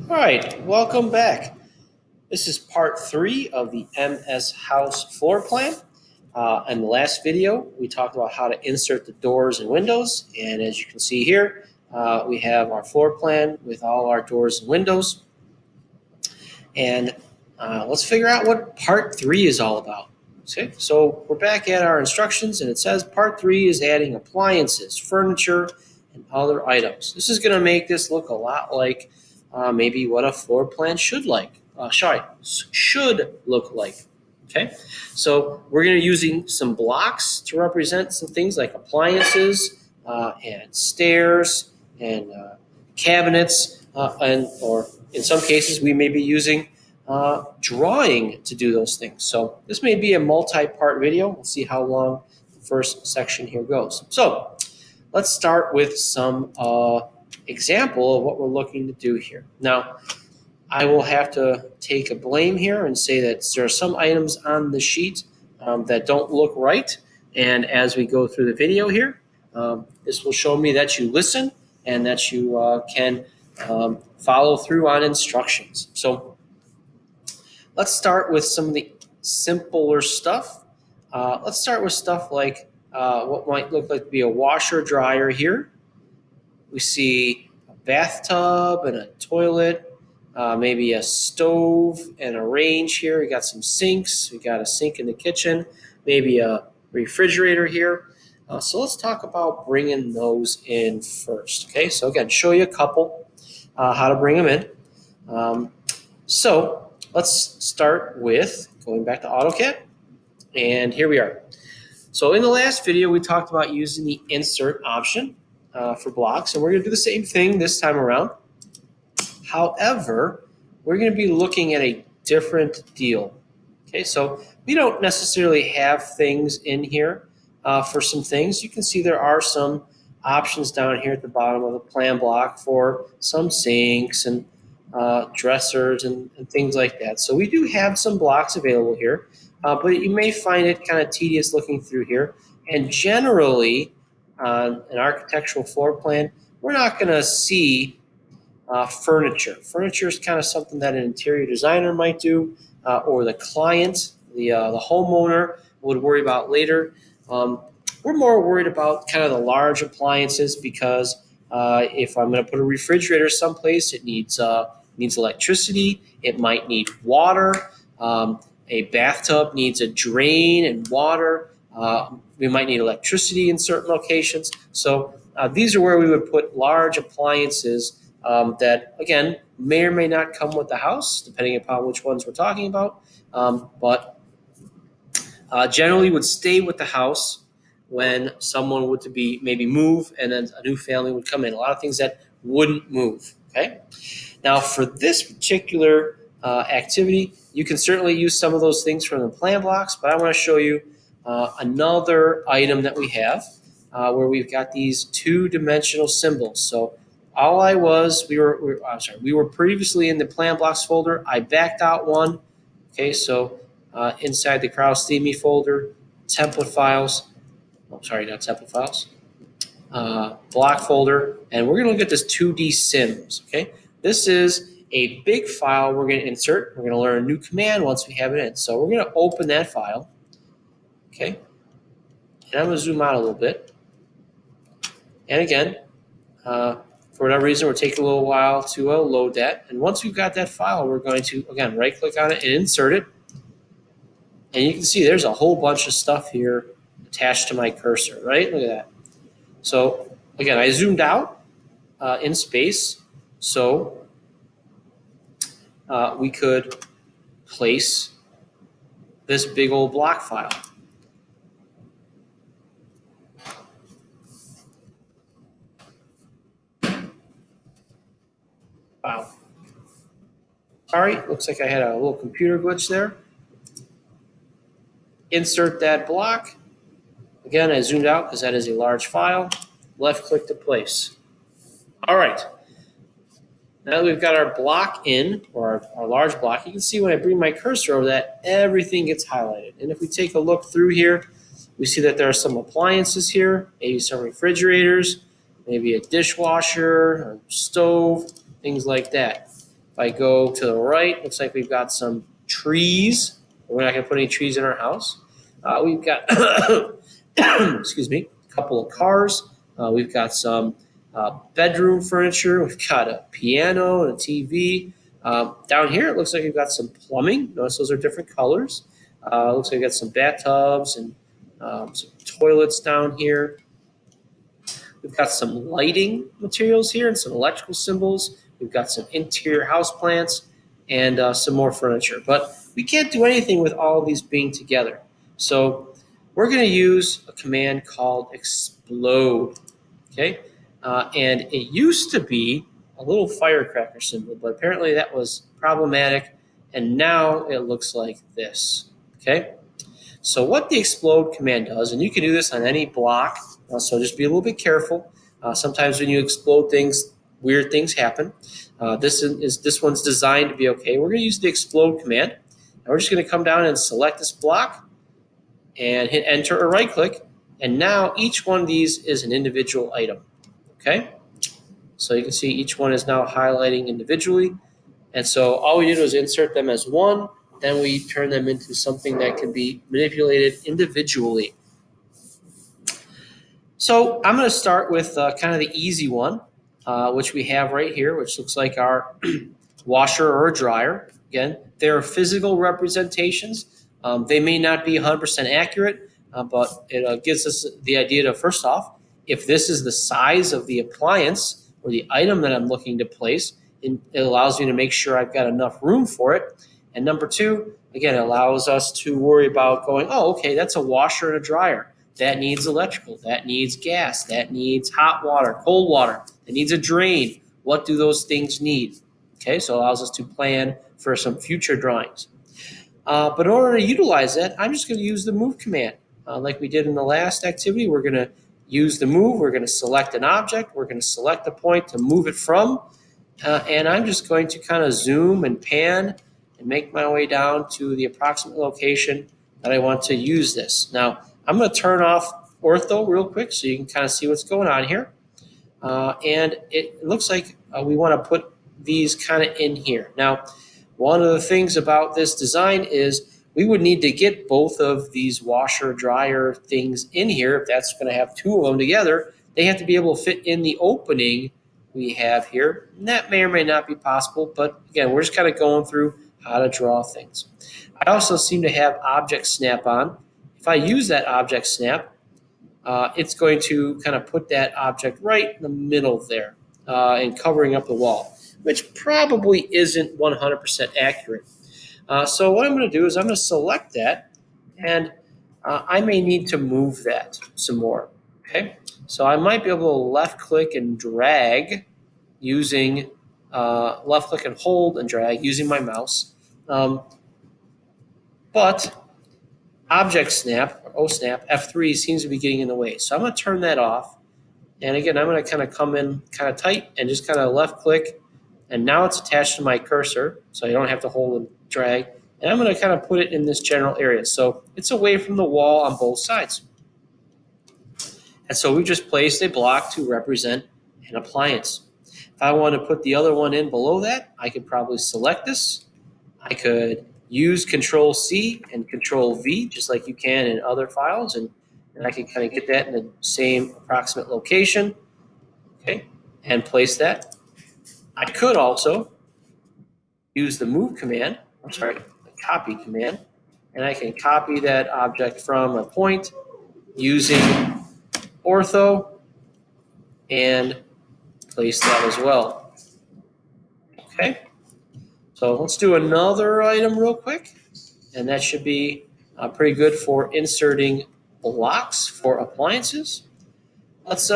All right, welcome back. This is part 3 of the MS House floor plan. In the last video, we talked about how to insert the doors and windows. And as you can see here, we have our floor plan with all our doors and windows. And let's figure out what part 3 is all about. Okay, so we're back at our instructions, and it says part 3 is adding appliances, furniture, and other items. This is going to make this look a lot like maybe what a floor plan should look like. Okay, so we're going to using some blocks to represent some things like appliances and stairs and cabinets, or in some cases we may be using drawing to do those things. So this may be a multi-part video. We'll see how long the first section here goes. So let's start with some example of what we're looking to do here. Now, I will have to take a blame here and say that there are some items on the sheet that don't look right. And as we go through the video here, this will show me that you listen and that you can follow through on instructions. So let's start with some of the simpler stuff. Let's start with stuff like what might look like to be a washer dryer here. We see a bathtub and a toilet, maybe a stove and a range here. We got some sinks. We got a sink in the kitchen, maybe a refrigerator here. So let's talk about bringing those in first. Okay, so again, show you a couple how to bring them in. So let's start with going back to AutoCAD, and here we are. So in the last video, we talked about using the insert option for blocks, and we're going to do the same thing this time around. However, we're going to be looking at a different deal. Okay, so we don't necessarily have things in here for some things. You can see there are some options down here at the bottom of the plan block for some sinks and dressers and things like that. So we do have some blocks available here, but you may find it kind of tedious looking through here. And generally, on an architectural floor plan, we're not going to see furniture. Furniture is kind of something that an interior designer might do, or the client, the homeowner would worry about later. We're more worried about kind of the large appliances because if I'm going to put a refrigerator someplace, it needs electricity. It might need water. A bathtub needs a drain and water. We might need electricity in certain locations. So these are where we would put large appliances that, again, may or may not come with the house, depending upon which ones we're talking about, but generally would stay with the house when someone would to be maybe move and then a new family would come in. A lot of things that wouldn't move, okay? Now, for this particular activity, you can certainly use some of those things from the plan blocks, but I want to show you another item that we have where we've got these two-dimensional symbols. So we were previously in the plan blocks folder. I backed out one. Okay, so inside the Kraus Theme folder, template files. Oh, sorry, not template files. Block folder, and we're going to look at this 2D sims. Okay, this is a big file we're going to insert. We're going to learn a new command once we have it in. So we're going to open that file. Okay, and I'm going to zoom out a little bit. And again, for whatever reason, we're taking a little while to load that. And once we've got that file, we're going to, again, right-click on it and insert it. And you can see there's a whole bunch of stuff here attached to my cursor, right? Look at that. So, again, I zoomed out in space so we could place this big old block file. Wow. Sorry, looks like I had a little computer glitch there. Insert that block. Again, I zoomed out because that is a large file. Left click to place. All right. Now that we've got our block in, or our large block, you can see when I bring my cursor over that, everything gets highlighted. And if we take a look through here, we see that there are some appliances here, maybe some refrigerators, maybe a dishwasher or stove, things like that. If I go to the right, looks like we've got some trees. We're not going to put any trees in our house. We've got, excuse me, a couple of cars. We've got some bedroom furniture. We've got a piano and a TV. Down here, it looks like we've got some plumbing. Notice those are different colors. Looks like we've got some bathtubs and some toilets down here. We've got some lighting materials here and some electrical symbols. We've got some interior house plants and some more furniture. But we can't do anything with all of these being together. So we're going to use a command called explode. Okay, and it used to be a little firecracker symbol, but apparently that was problematic, and now it looks like this. Okay. So what the explode command does, and you can do this on any block, so just be a little bit careful. Sometimes when you explode things, weird things happen. This one's designed to be okay. We're going to use the explode command, and we're just going to come down and select this block and hit enter or right click, and now each one of these is an individual item. Okay, so you can see each one is now highlighting individually, and so all we did was insert them as one. Then we turn them into something that can be manipulated individually. So I'm going to start with kind of the easy one, which we have right here, which looks like our washer or a dryer. Again, they're physical representations. They may not be 100% accurate, but it gives us the idea to, first off, if this is the size of the appliance or the item that I'm looking to place, it allows me to make sure I've got enough room for it. And number two, again, it allows us to worry about going, oh, okay, that's a washer and a dryer. That needs electrical, that needs gas, that needs hot water, cold water, it needs a drain. What do those things need? Okay, so it allows us to plan for some future drawings. But in order to utilize that, I'm just going to use the move command. Like we did in the last activity, we're going to use the move. We're going to select an object. We're going to select a point to move it from. And I'm just going to kind of zoom and pan and make my way down to the approximate location that I want to use this. Now, I'm going to turn off ortho real quick so you can kind of see what's going on here. And it looks like we want to put these kind of in here. Now, one of the things about this design is we would need to get both of these washer dryer things in here. If that's going to have two of them together, they have to be able to fit in the opening we have here. And that may or may not be possible, but again, we're just kind of going through how to draw things. I also seem to have object snap on. If I use that object snap, it's going to kind of put that object right in the middle there and covering up the wall, which probably isn't 100% accurate. So what I'm going to do is I'm going to select that, and I may need to move that some more. Okay, so I might be able to left click and drag using left click and hold and drag using my mouse. But object snap, or OSnap, F3 seems to be getting in the way. So I'm going to turn that off. And again, I'm going to kind of come in kind of tight and just kind of left click. And now it's attached to my cursor, so I don't have to hold and drag. And I'm going to kind of put it in this general area. So it's away from the wall on both sides. And so we just placed a block to represent an appliance. If I want to put the other one in below that, I could probably select this. I could use Control C and Control V, just like you can in other files, and I can kind of get that in the same approximate location, okay, and place that. I could also use the move command, the copy command, and I can copy that object from a point using ortho and place that as well. Okay, so let's do another item real quick, and that should be pretty good for inserting blocks for appliances. Let's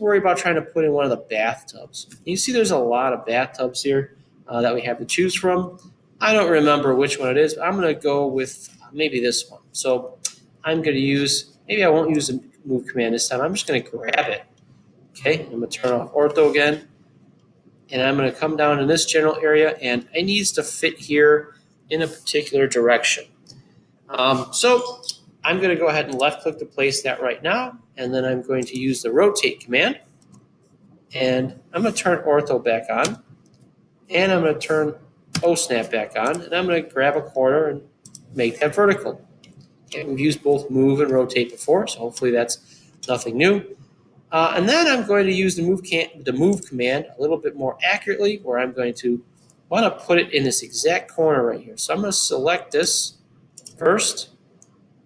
worry about trying to put in one of the bathtubs. You see there's a lot of bathtubs here that we have to choose from. I don't remember which one it is, but I'm going to go with maybe this one. So I'm going to use, maybe I won't use the move command this time. I'm just going to grab it. Okay, I'm going to turn off ortho again. And I'm going to come down in this general area, and it needs to fit here in a particular direction. So I'm going to go ahead and left click to place that right now, and then I'm going to use the rotate command, and I'm going to turn ortho back on, And I'm going to turn O-snap back on, and I'm going to grab a corner and make that vertical. Okay, we've used both move and rotate before, so hopefully that's nothing new. And then I'm going to use the move command a little bit more accurately, where I'm going to want to put it in this exact corner right here. So I'm going to select this first,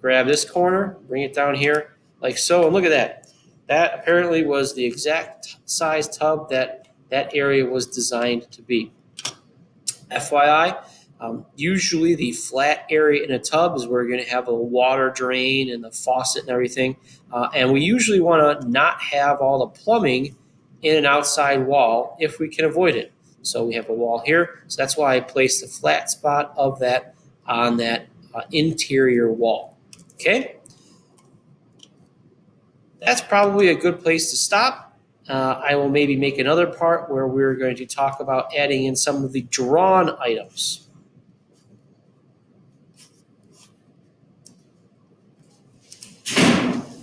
grab this corner, bring it down here like so, and look at that. That apparently was the exact size tub that that area was designed to be. FYI, usually the flat area in a tub is where you're going to have a water drain and the faucet and everything. And we usually want to not have all the plumbing in an outside wall if we can avoid it. So we have a wall here. So that's why I placed the flat spot of that on that interior wall. Okay? That's probably a good place to stop. I will maybe make another part where we're going to talk about adding in some of the drawn items.